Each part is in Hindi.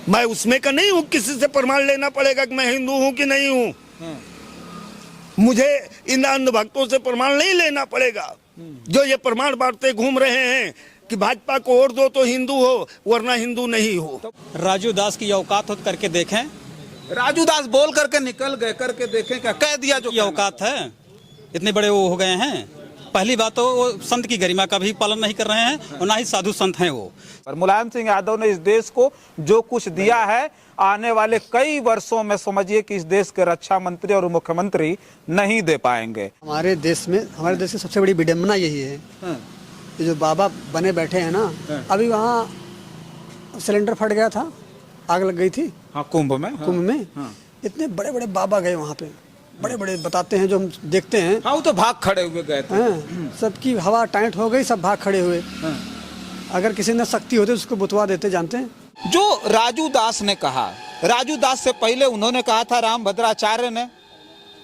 मैं उसमें का नहीं हूँ, किसी से प्रमाण लेना पड़ेगा कि मैं हिंदू हूँ कि नहीं हूँ। मुझे इन अंधभक्तों से प्रमाण नहीं लेना पड़ेगा जो ये प्रमाण बांटते घूम रहे हैं कि भाजपा को वोट दो तो हिंदू हो वरना हिंदू नहीं हो। तो राजू दास की औकात हो करके देखें। राजू दास बोल करके निकल गए, करके देखें क्या कह दिया जो ये औकात है, इतने बड़े वो हो गए हैं। पहली बात तो वो संत की गरिमा का भी पालन नहीं कर रहे हैं और ना ही साधु संत हैं वो। पर मुलायम सिंह यादव ने इस देश को जो कुछ दिया है, आने वाले कई वर्षों में समझिए कि इस देश के रक्षा मंत्री और मुख्यमंत्री नहीं दे पाएंगे। हमारे देश की सबसे बड़ी विडंबना यही है, ये जो बाबा बने बैठे हैं ना, अभी वहाँ सिलेंडर फट गया था, आग लग गई थी। हाँ, कुंभ में इतने बड़े बड़े बाबा गए वहाँ पे, बड़े बड़े बताते हैं जो हम देखते हैं। हाँ, वो तो भाग खड़े हुए गए थे। सबकी हवा टाइट हो गई, सब भाग खड़े हुए। अगर किसी ने शक्ति होती तो उसको बुतवा देते, जानते हैं। जो राजू दास ने कहा, राजू दास से पहले उन्होंने कहा था राम भद्राचार्य ने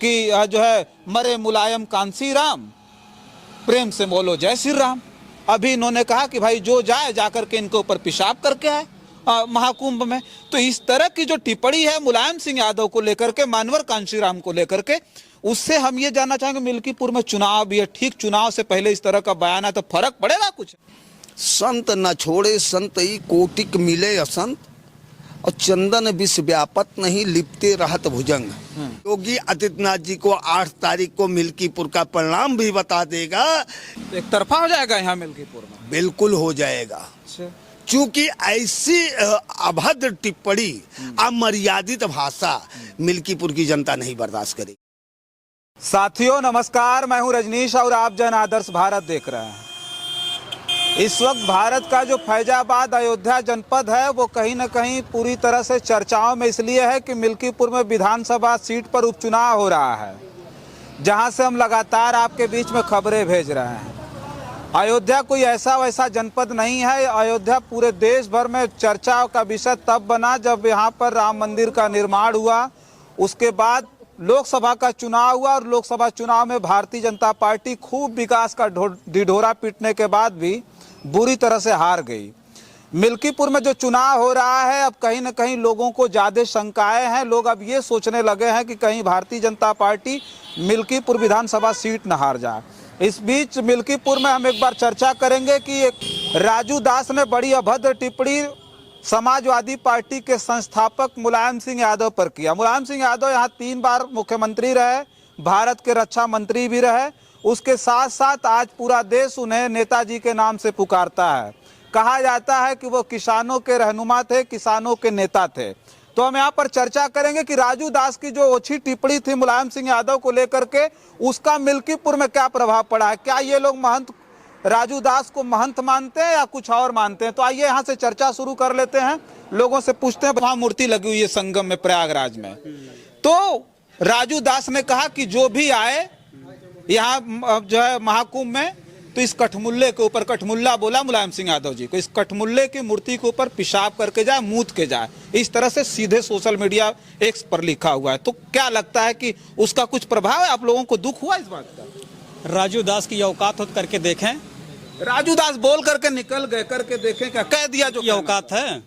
कि जो है मरे मुलायम कांसी राम, प्रेम से बोलो जय श्री राम। अभी इन्होंने कहा कि भाई जो जाए जाकर के इनके ऊपर पेशाब करके आए महाकुंभ में। तो इस तरह की जो टिप्पणी है मुलायम सिंह यादव को लेकर के, मानवर कांशीराम को लेकर के, उससे हम ये जानना चाहेंगे मिल्कीपुर में चुनाव भी है, ठीक चुनाव से पहले इस तरह का बयान है तो फर्क पड़ेगा कुछ? संत न छोड़े संत ही कोटिक मिले असंत, और चंदन विष व्यापत नहीं लिपते रहत भुजंग। योगी आदित्यनाथ जी को 8 तारीख को मिल्कीपुर का परिणाम भी बता देगा। एक तरफा हो जाएगा यहाँ मिल्कीपुर में? बिल्कुल हो जाएगा, क्योंकि ऐसी अभद्र टिप्पणी, अमर्यादित भाषा मिल्कीपुर की जनता नहीं बर्दाश्त करेगी। साथियों नमस्कार, मैं हूं रजनीश और आप जन आदर्श भारत देख रहे हैं। इस वक्त भारत का जो फैजाबाद अयोध्या जनपद है वो कहीं न कहीं पूरी तरह से चर्चाओं में इसलिए है कि मिल्कीपुर में विधानसभा सीट पर उपचुनाव हो रहा है, जहां से हम लगातार आपके बीच में खबरें भेज रहे हैं। अयोध्या कोई ऐसा वैसा जनपद नहीं है। अयोध्या पूरे देश भर में चर्चा का विषय तब बना जब यहाँ पर राम मंदिर का निर्माण हुआ। उसके बाद लोकसभा का चुनाव हुआ और लोकसभा चुनाव में भारतीय जनता पार्टी खूब विकास का ढिढोरा पीटने के बाद भी बुरी तरह से हार गई। मिल्कीपुर में जो चुनाव हो रहा है, अब कहीं न कहीं लोगों को ज्यादा शंकाएं हैं। लोग अब ये सोचने लगे हैं कि कहीं भारतीय जनता पार्टी मिल्कीपुर विधानसभा सीट न हार जाए। इस बीच मिल्कीपुर में हम एक बार चर्चा करेंगे कि एक राजू दास ने बड़ी अभद्र टिप्पणी समाजवादी पार्टी के संस्थापक मुलायम सिंह यादव पर किया। मुलायम सिंह यादव यहाँ 3 बार मुख्यमंत्री रहे, भारत के रक्षा मंत्री भी रहे। उसके साथ साथ आज पूरा देश उन्हें नेताजी के नाम से पुकारता है। कहा जाता है कि वो किसानों के रहनुमा थे, किसानों के नेता थे। तो हम यहाँ पर चर्चा करेंगे कि राजू दास की जो ओछी टिप्पणी थी मुलायम सिंह यादव को लेकर के, उसका मिल्कीपुर में क्या प्रभाव पड़ा है। क्या ये लोग महंत राजू दास को महंत मानते हैं या कुछ और मानते हैं? तो आइए यहाँ से चर्चा शुरू कर लेते हैं, लोगों से पूछते हैं। वहाँ मूर्ति लगी हुई है संगम में, प्रयागराज में। तो राजू दास ने कहा कि जो भी आए यहाँ जो है महाकुंभ में, तो इस कठमुल्ले के ऊपर, कठमुल्ला बोला मुलायम सिंह यादव जी को, इस कठमुल्ले की मूर्ति के ऊपर पेशाब करके जाए, मूत के जाए। इस तरह से सीधे सोशल मीडिया एक्स पर लिखा हुआ है। तो क्या लगता है कि उसका कुछ प्रभाव है? आप लोगों को दुख हुआ इस बात का? राजू दास की औकात हो करके देखें। राजू दास बोल करके निकल गए, करके देखें क्या कह दिया जो ये औकात है,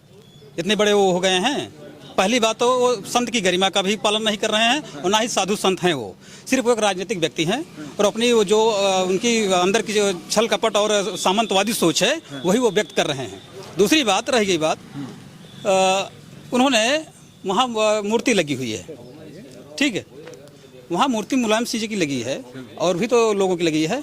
इतने बड़े वो हो गए हैं। पहली बात तो वो संत की गरिमा का भी पालन नहीं कर रहे हैं और ना ही साधु संत हैं। वो सिर्फ एक राजनीतिक व्यक्ति हैं और अपनी वो जो उनकी अंदर की जो छल कपट और सामंतवादी सोच है वही वो व्यक्त कर रहे हैं। दूसरी बात रह गई बात, उन्होंने वहाँ मूर्ति लगी हुई है, ठीक है, वहाँ मूर्ति मुलायम सिंह जी की लगी है और भी तो लोगों की लगी है,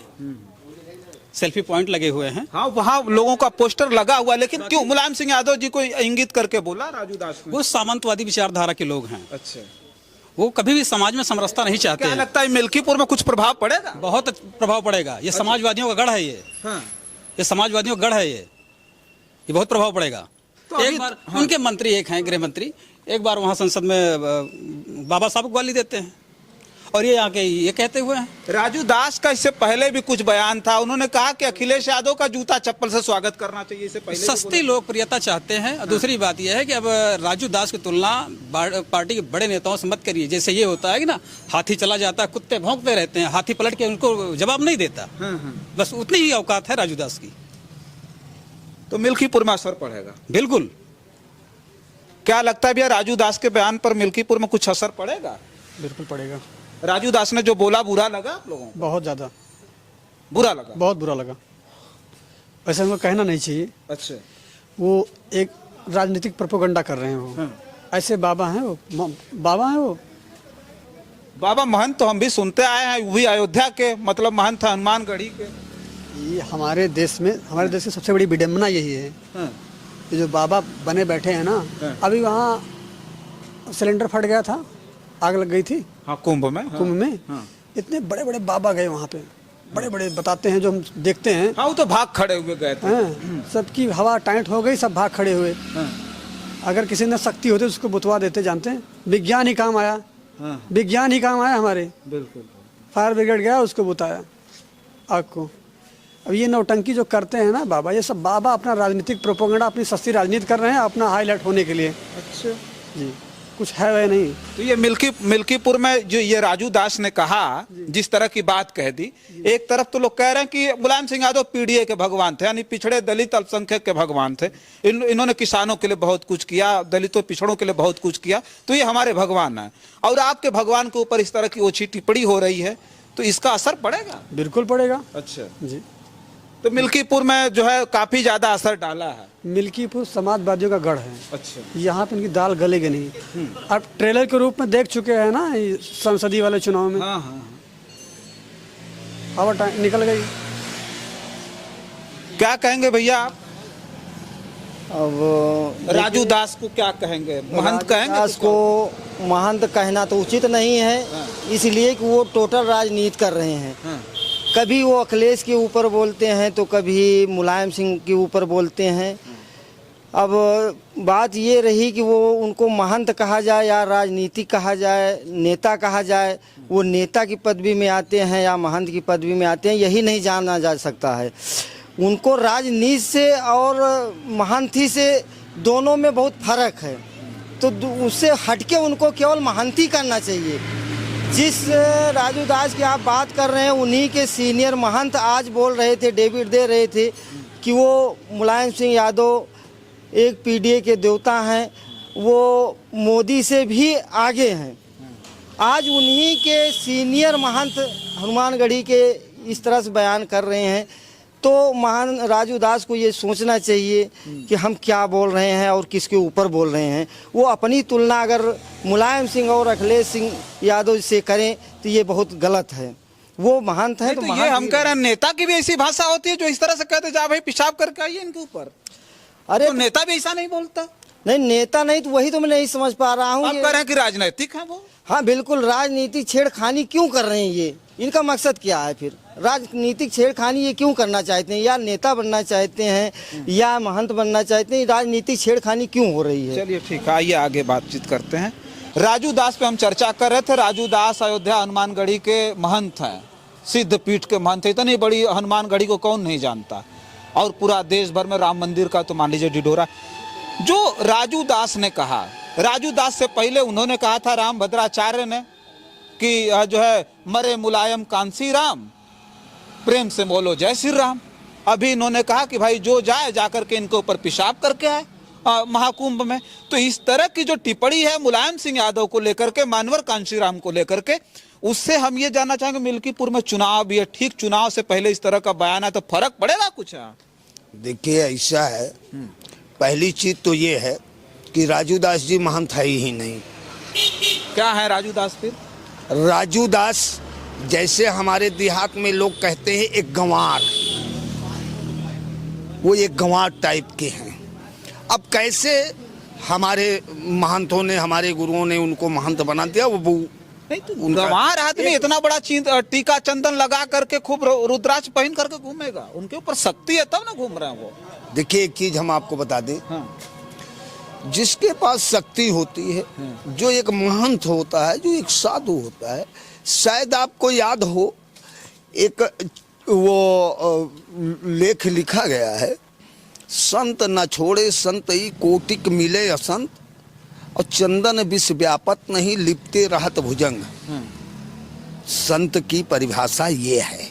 सेल्फी पॉइंट लगे हुए हैं। हाँ, वहाँ लोगों का पोस्टर लगा हुआ, लेकिन क्यों मुलायम सिंह यादव जी को इंगित करके बोला राजू दास ने? वो सामंतवादी विचारधारा के लोग हैं। अच्छा, वो कभी भी समाज में समरसता नहीं चाहते। क्या लगता है मिल्कीपुर में कुछ प्रभाव पड़ेगा? बहुत प्रभाव पड़ेगा। ये समाजवादियों का गढ़ है, ये समाजवादियों का गढ़ है, ये बहुत प्रभाव पड़ेगा। तो एक बार उनके मंत्री एक हैं गृह मंत्री, एक बार वहाँ संसद में बाबा साहब को गाली देते हैं और ये आके ये कहते हुए हैं। राजू दास का इससे पहले भी कुछ बयान था, उन्होंने कहा कि अखिलेश यादव का जूता चप्पल से स्वागत करना चाहिए। इससे पहले सस्ती लोकप्रियता चाहते हैं। और दूसरी बात यह है कि अब राजू दास की तुलना पार्टी के बड़े नेताओं से मत करिए। जैसे ये होता है कि ना, हाथी चला जाता है, कुत्ते भौंकते रहते हैं, हाथी पलट के उनको जवाब नहीं देता। बस उतनी ही औकात है राजू दास की। तो मिल्कीपुर में असर पड़ेगा? बिल्कुल। क्या लगता है भैया राजू दास के बयान पर मिल्कीपुर में कुछ असर पड़ेगा? बिल्कुल पड़ेगा। राजू दास ने जो बोला बुरा लगा आप लोगों को? बहुत ज़्यादा बुरा लगा? बहुत बुरा लगा। वैसे हमको कहना नहीं चाहिए। अच्छा। वो एक राजनीतिक प्रोपेगेंडा कर रहे हैं वो। ऐसे बाबा हैं वो, बाबा हैं वो। बाबा महंत तो हम भी सुनते आए हैं, वो भी अयोध्या के, मतलब महंत है हनुमानगढ़ी के। ये हमारे देश की सबसे बड़ी विडम्बना यही है। ये जो बाबा बने बैठे हैं ना, अभी वहाँ सिलेंडर फट गया था, आग लग गई थी। हाँ, कुंभ में। इतने बड़े बड़े बाबा गए वहाँ पे, बड़े बड़े बताते हैं जो हम देखते हैं। हाँ, वो तो भाग खड़े हुए गए थे। सबकी हवा टाइट हो गई, सब भाग खड़े हुए। अगर किसी ने शक्ति होती तो उसको बुतवा देते। जानते हैं, विज्ञान ही काम आया। विज्ञान ही काम आया हमारे। बिल्कुल। फायर ब्रिगेड गया, उसको बुताया आग को। अब ये नौटंकी जो करते हैं ना बाबा, ये सब बाबा अपना राजनीतिक प्रोपेगेंडा, अपनी सस्ती राजनीति कर रहे हैं अपना हाईलाइट होने के लिए। अच्छा जी, कुछ है वह नहीं। तो ये मिल्कीपुर में जो ये राजू दास ने कहा, जिस तरह की बात कह दी, एक तरफ तो लोग कह रहे हैं कि मुलायम सिंह यादव पीडीए के भगवान थे, यानी पिछड़े दलित अल्पसंख्यक के भगवान थे। इन्होंने किसानों के लिए बहुत कुछ किया, दलितों पिछड़ों के लिए बहुत कुछ किया, तो ये हमारे भगवान हैं। और आपके भगवान के ऊपर इस तरह की ओछी टिप्पणी हो रही है, तो इसका असर पड़ेगा? बिल्कुल पड़ेगा। अच्छा जी। तो मिल्कीपुर में जो है काफी ज्यादा असर डाला है। मिल्कीपुर समाजवादियों का गढ़ है। अच्छा। यहाँ पे इनकी दाल गलेगी नहीं। अब ट्रेलर के रूप में देख चुके हैं ना ये संसदीय वाले चुनाव में। हाँ। हवा निकल गई। क्या कहेंगे भैया आप? अब राजू दास को क्या कहेंगे? महंत कहेंगे? दास को महंत कहना तो उचित नहीं है, इसलिए कि वो टोटल राजनीति कर रहे हैं। कभी वो अखिलेश के ऊपर बोलते हैं तो कभी मुलायम सिंह के ऊपर बोलते हैं। अब बात ये रही कि वो उनको महंत कहा जाए या राजनीति कहा जाए, नेता कहा जाए, वो नेता की पदवी में आते हैं या महंत की पदवी में आते हैं, यही नहीं जाना जा सकता है। उनको राजनीति से और महंती से दोनों में बहुत फर्क है, तो उससे हटके उनको केवल महंती करना चाहिए। जिस राजू दास की आप बात कर रहे हैं, उन्हीं के सीनियर महंत आज बोल रहे थे, डेविड दे रहे थे कि वो मुलायम सिंह यादव एक पीडीए के देवता हैं, वो मोदी से भी आगे हैं। आज उन्हीं के सीनियर महंत हनुमानगढ़ी के इस तरह से बयान कर रहे हैं, तो महान राजू दास को ये सोचना चाहिए कि हम क्या बोल रहे हैं और किसके ऊपर बोल रहे हैं। वो अपनी तुलना अगर मुलायम सिंह और अखिलेश सिंह यादव से करें तो ये बहुत गलत है। वो महंत है तो ये हम कह रहे हैं नेता की भी ऐसी भाषा होती है जो इस तरह से कहते जा भाई पेशाब करके आइए इनके ऊपर। अरे तो नेता भी ऐसा नहीं बोलता? नहीं, नेता नहीं तो वही तो मैं नहीं समझ पा रहा हूँ। आप कह रहे हैं कि राजनीतिक है वो? हाँ बिल्कुल, राजनीतिक छेड़खानी क्यों कर रहे हैं ये? इनका मकसद क्या है फिर? राजनीतिक छेड़खानी ये क्यों करना चाहते हैं? या नेता बनना चाहते हैं या महंत बनना चाहते हैं? राजनीतिक छेड़खानी क्यों हो रही है? चलिए ठीक है, आइए आगे बातचीत करते हैं। राजू दास पे हम चर्चा कर रहे थे। राजू दास अयोध्या हनुमानगढ़ी के महंत हैं, सिद्ध पीठ के महंत हैं। इतनी बड़ी हनुमानगढ़ी को कौन नहीं जानता, और पूरा देश भर में राम मंदिर का तो मान लीजिए ढिढोरा। जो राजू दास ने कहा, राजू दास से पहले उन्होंने कहा था राम भद्राचार्य ने कि जो है मरे मुलायम कांसी राम, प्रेम से बोलो जय श्री राम। अभी इन्होंने कहा कि भाई जो जाए जाकर के इनके ऊपर पेशाब करके आए महाकुंभ में। तो इस तरह की जो टिप्पणी है मुलायम सिंह यादव को लेकर के, मानवर कांसी राम को लेकर के, उससे हम ये जानना चाहेंगे मिल्कीपुर में चुनाव भी है, ठीक चुनाव से पहले इस तरह का बयान है तो फर्क पड़ेगा कुछ? देखिए ऐसा है, पहली चीज तो ये है कि राजू दास जी महंत है ही नहीं। क्या है राजू दास फिर? राजू दास जैसे हमारे देहात में लोग कहते हैं एक गंवार, वो एक गंवार टाइप के हैं। अब कैसे हमारे महंतों ने, हमारे गुरुओं ने उनको महंत बना दिया, वो नहीं तो गंवार आदमी इतना बड़ा टीका चंदन लगा करके खूब रुद्राक्ष पहन करके घूमेगा? उनके ऊपर शक्ति है तब ना घूम रहे हैं वो। देखिए एक चीज हम आपको बता दें, हाँ। जिसके पास शक्ति होती है, जो एक महंत होता है, जो एक साधु होता है, शायद आपको याद हो एक वो लेख लिखा गया है, संत न छोड़े संत ही कोटिक मिले असंत, और चंदन विष व्यापत नहीं लिपते रहत भुजंग। संत की परिभाषा ये है।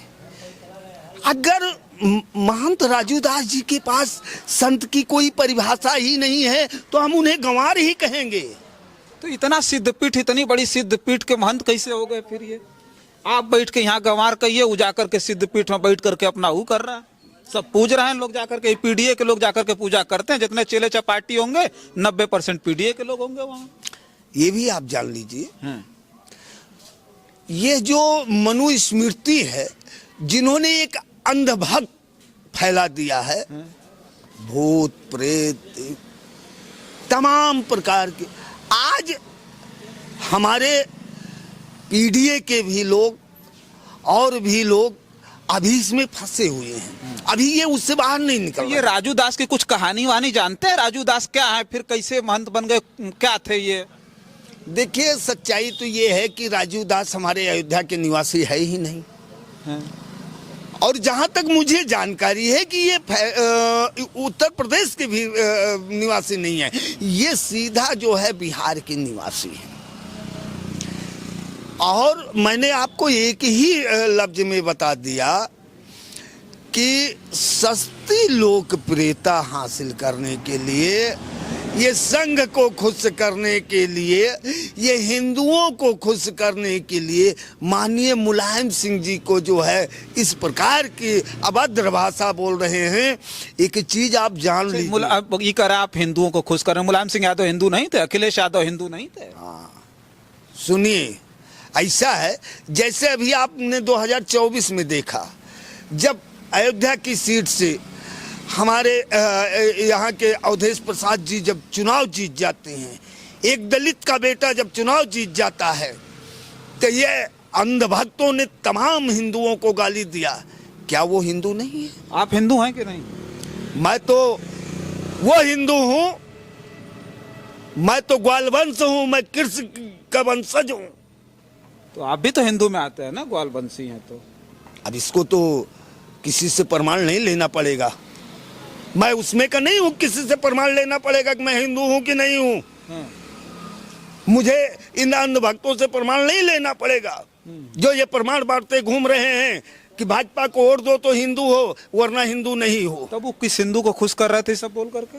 अगर महंत राजू दास जी के पास संत की कोई परिभाषा ही नहीं है, तो हम उन्हें गंवार ही कहेंगे। तो इतना सिद्ध पीठ, इतनी बड़ी सिद्ध पीठ के महंत कैसे हो गए फिर ये? आप बैठ के यहाँ गंवार कहिए, वो जाकर के सिद्ध पीठ में बैठ करके अपना वो कर रहा है, सब पूज रहे हैं लोग जाकर के। पीडीए के लोग जाकर के पूजा करते हैं, जितने चेले चपाटी होंगे 90% पीडीए के लोग होंगे वहाँ। ये भी आप जान लीजिए, ये जो मनुस्मृति है, जिन्होंने एक अंधभक्त फैला दिया है, भूत प्रेत तमाम प्रकार के, आज हमारे पीडीए के भी लोग और भी लोग अभी इसमें फंसे हुए हैं, अभी ये उससे बाहर नहीं निकल। ये राजू दास की कुछ कहानी वानी जानते हैं? राजू दास क्या है, फिर कैसे महंत बन गए, क्या थे ये? देखिए, सच्चाई तो ये है कि राजू दास हमारे अयोध्या के निवासी है ही नहीं, और जहां तक मुझे जानकारी है कि ये उत्तर प्रदेश के भी निवासी नहीं है, ये सीधा जो है बिहार के निवासी है। और मैंने आपको एक ही लफ्ज में बता दिया कि सस्ती लोकप्रियता हासिल करने के लिए, ये संघ को खुश करने के लिए, ये हिंदुओं को खुश करने के लिए माननीय मुलायम सिंह जी को जो है इस प्रकार की अभद्र भाषा बोल रहे हैं। एक चीज आप जान लीजिए, ये करा आप हिंदुओं को खुश कर रहे हैं। मुलायम सिंह यादव हिंदू नहीं थे, अखिलेश यादव हिंदू नहीं थे। सुनिए, ऐसा है जैसे अभी आपने 2024 में देखा, जब अयोध्या की सीट से हमारे यहाँ के अवधेश प्रसाद जी जब चुनाव जीत जाते हैं, एक दलित का बेटा जब चुनाव जीत जाता है, तो ये अंधभक्तों ने तमाम हिंदुओं को गाली दिया। क्या वो हिंदू नहीं है? आप हिंदू हैं कि नहीं? मैं तो वो हिंदू हूँ, मैं तो ग्वाल वंश हूँ, मैं कृष्ण का वंशज हूँ। तो आप भी तो हिंदू में आते हैं ना, ग्वाल वंशी हैं तो। अब इसको तो किसी से प्रमाण नहीं लेना पड़ेगा, मैं उसमें का नहीं हूँ, किसी से प्रमाण लेना पड़ेगा कि मैं हिंदू हूँ कि नहीं हूँ। मुझे इन अंधभक्तों से प्रमाण नहीं लेना पड़ेगा, जो ये प्रमाण बांटते घूम रहे हैं कि भाजपा को वोट दो तो हिंदू हो, वरना हिंदू नहीं हो। तब वो किस हिंदू को खुश कर रहे थे सब बोल करके?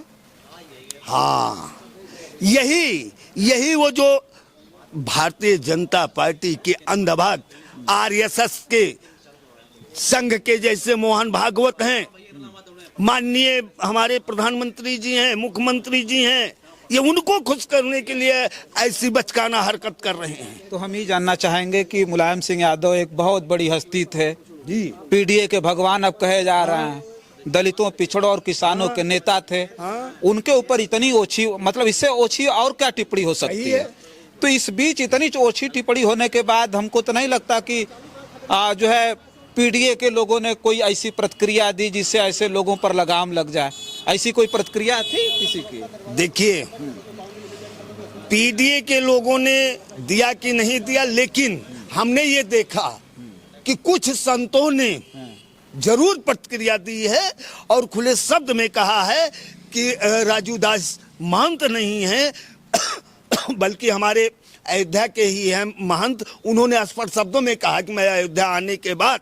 हाँ, यही वो जो भारतीय जनता पार्टी के अंधभक्त आरएसएस के संघ के जैसे मोहन भागवत हैं, माननीय हमारे प्रधानमंत्री जी हैं, मुख्यमंत्री जी हैं, ये उनको खुश करने के लिए ऐसी बचकाना हरकत कर रहे हैं। तो हम ये जानना चाहेंगे कि मुलायम सिंह यादव एक बहुत बड़ी हस्ती थे जी, पीडीए के भगवान अब कहे जा रहे हैं, दलितों, पिछड़ों और किसानों के नेता थे। उनके ऊपर इतनी ओछी, मतलब इससे ओछी और क्या टिप्पणी हो सकती है? तो इस बीच इतनी ओछी टिप्पणी होने के बाद हमको तो नहीं लगता कि जो है पीडीए के लोगों ने कोई ऐसी प्रतिक्रिया दी जिससे ऐसे लोगों पर लगाम लग जाए। ऐसी कोई प्रतिक्रिया थी किसी की? देखिए, पीडीए के लोगों ने दिया कि नहीं दिया, लेकिन हमने ये देखा कि कुछ संतों ने जरूर प्रतिक्रिया दी है और खुले शब्द में कहा है कि राजू दास महंत नहीं है बल्कि हमारे अयोध्या के ही हैं महंत। उन्होंने स्पष्ट शब्दों में कहा कि मैं अयोध्या आने के बाद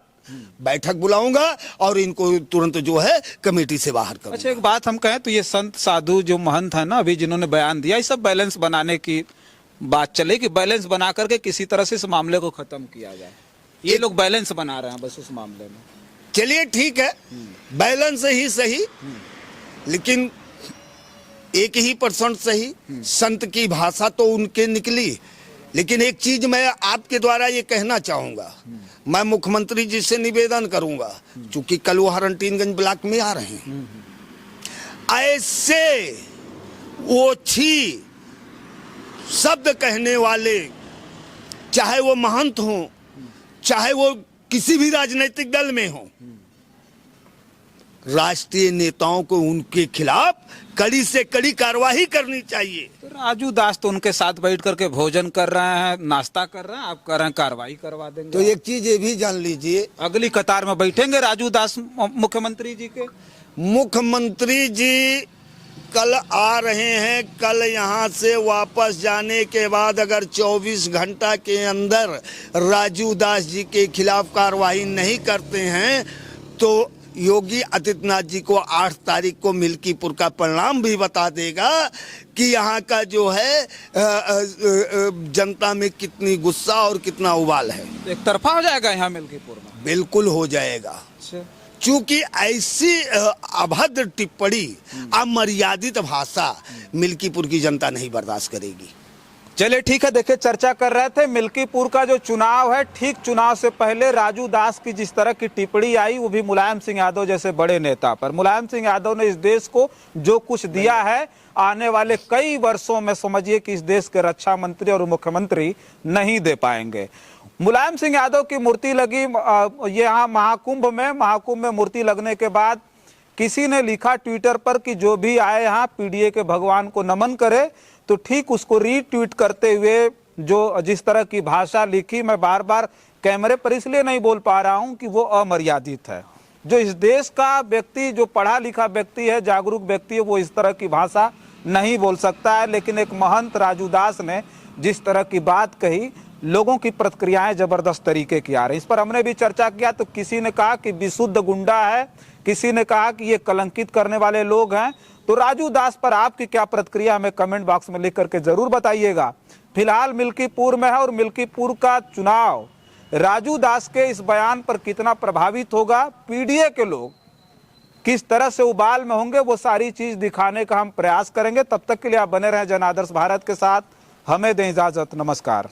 बैठक बुलाऊंगा और इनको तुरंत जो है कमेटी से बाहर करूंगा। अच्छा, एक बात हम कहें तो ये संत साधु जो महंत है ना, अभी जिन्होंने बयान दिया, ये सब बैलेंस बनाने की बात चले कि बैलेंस बना करके किसी तरह से इस मामले को खत्म किया जाए। ये लोग बैलेंस बना रहे हैं बस उस मामले में। चलिए ठीक है, बैलेंस ही सही, लेकिन 1% सही। संत की भाषा तो उनके निकली, लेकिन एक चीज मैं आपके द्वारा ये कहना चाहूंगा, मैं मुख्यमंत्री जी से निवेदन करूंगा, चूंकि कल वो हरनटीनगंज ब्लॉक में आ रहे हैं, ऐसे ओछी शब्द कहने वाले, चाहे वो महंत हो, चाहे वो किसी भी राजनीतिक दल में हो, राष्ट्रीय नेताओं को उनके खिलाफ कड़ी से कड़ी कार्रवाई करनी चाहिए। तो राजू दास तो उनके साथ बैठ करके भोजन कर रहे हैं, नाश्ता कर रहे हैं, आप कर रहे हैं कार्रवाई करवा देंगे। तो एक चीज ये भी जान लीजिए, अगली कतार में बैठेंगे राजू दास मुख्यमंत्री जी के। मुख्यमंत्री जी कल आ रहे हैं, कल यहाँ से वापस जाने के बाद अगर 24 घंटा के अंदर राजू दास जी के खिलाफ कार्रवाई नहीं करते हैं तो योगी आदित्यनाथ जी को 8 तारीख को मिल्कीपुर का परिणाम भी बता देगा कि यहाँ का जो है जनता में कितनी गुस्सा और कितना उबाल है। एक तरफा हो जाएगा यहाँ मिल्कीपुर में? बिल्कुल हो जाएगा, क्योंकि ऐसी अभद्र टिप्पणी, अमर्यादित भाषा मिल्कीपुर की जनता नहीं बर्दाश्त करेगी। चलिए ठीक है, देखिए चर्चा कर रहे थे मिल्कीपुर का जो चुनाव है, ठीक चुनाव से पहले राजू दास की जिस तरह की टिप्पणी आई, वो भी मुलायम सिंह यादव जैसे बड़े नेता पर। मुलायम सिंह यादव ने इस देश को जो कुछ दिया है, आने वाले कई वर्षों में समझिए कि इस देश के रक्षा मंत्री और मुख्यमंत्री नहीं दे पाएंगे। मुलायम सिंह यादव की मूर्ति लगी यहाँ महाकुंभ में मूर्ति लगने के बाद किसी ने लिखा ट्विटर पर कि जो भी आए यहाँ पीडीए के भगवान को नमन करे, तो ठीक उसको रीट्वीट करते हुए जो जिस तरह की भाषा लिखी, मैं बार बार कैमरे पर इसलिए नहीं बोल पा रहा हूं कि वो अमर्यादित है। जो इस देश का व्यक्ति, जो पढ़ा लिखा व्यक्ति है, जागरूक व्यक्ति है, वो इस तरह की भाषा नहीं बोल सकता है। लेकिन एक महंत राजू दास ने जिस तरह की बात कही, लोगों की प्रतिक्रियाएं जबरदस्त तरीके की आ रही। इस पर हमने भी चर्चा किया, तो किसी ने कहा कि विशुद्ध गुंडा है, किसी ने कहा कि ये कलंकित करने वाले लोग हैं। तो राजू दास पर आपकी क्या प्रतिक्रिया, हमें कमेंट बॉक्स में लिख करके जरूर बताइएगा। फिलहाल मिल्कीपुर में है और मिल्कीपुर का चुनाव राजू दास के इस बयान पर कितना प्रभावित होगा, पीडीए के लोग किस तरह से उबाल में होंगे, वो सारी चीज दिखाने का हम प्रयास करेंगे। तब तक के लिए आप बने रहें जन आदर्श भारत के साथ। हमें दें इजाजत, नमस्कार।